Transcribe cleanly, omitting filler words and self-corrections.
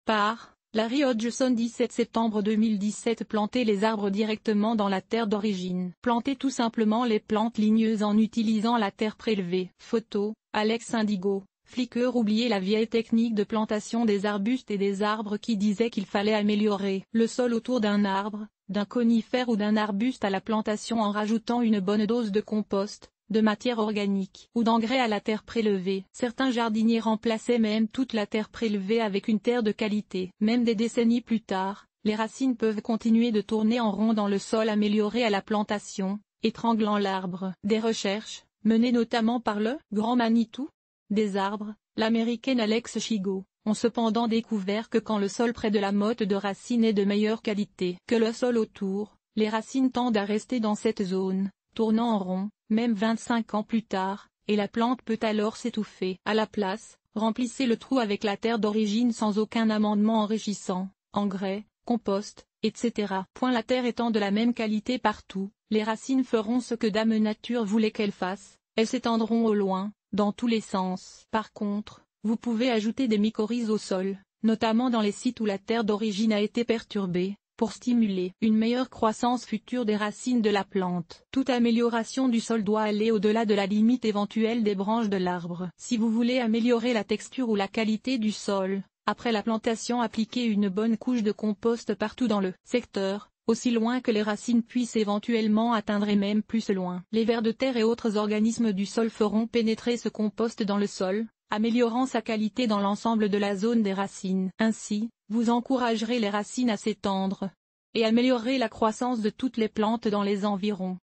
Par Larry Hodgson, 17 septembre 2017. Planter les arbres directement dans la terre d'origine. Planter tout simplement les plantes ligneuses en utilisant la terre prélevée. Photo, Alex Indigo. Flickr. Oubliez la vieille technique de plantation des arbustes et des arbres qui disait qu'il fallait améliorer le sol autour d'un arbre, d'un conifère ou d'un arbuste à la plantation en rajoutant une bonne dose de compost, de matière organique ou d'engrais à la terre prélevée. Certains jardiniers remplaçaient même toute la terre prélevée avec une terre de qualité. Même des décennies plus tard, les racines peuvent continuer de tourner en rond dans le sol amélioré à la plantation, étranglant l'arbre. Des recherches, menées notamment par le Grand Manitou des arbres, l'américaine Alex Chigo, ont cependant découvert que quand le sol près de la motte de racines est de meilleure qualité que le sol autour, les racines tendent à rester dans cette zone, tournant en rond, même 25 ans plus tard, et la plante peut alors s'étouffer. À la place, remplissez le trou avec la terre d'origine sans aucun amendement enrichissant, engrais, compost, etc. La terre étant de la même qualité partout, les racines feront ce que Dame Nature voulait qu'elles fassent, elles s'étendront au loin, dans tous les sens. Par contre, vous pouvez ajouter des mycorhizes au sol, notamment dans les sites où la terre d'origine a été perturbée, pour stimuler une meilleure croissance future des racines de la plante. Toute amélioration du sol doit aller au-delà de la limite éventuelle des branches de l'arbre. Si vous voulez améliorer la texture ou la qualité du sol, après la plantation, appliquez une bonne couche de compost partout dans le secteur, aussi loin que les racines puissent éventuellement atteindre et même plus loin. Les vers de terre et autres organismes du sol feront pénétrer ce compost dans le sol, améliorant sa qualité dans l'ensemble de la zone des racines. Ainsi, vous encouragerez les racines à s'étendre et améliorerez la croissance de toutes les plantes dans les environs.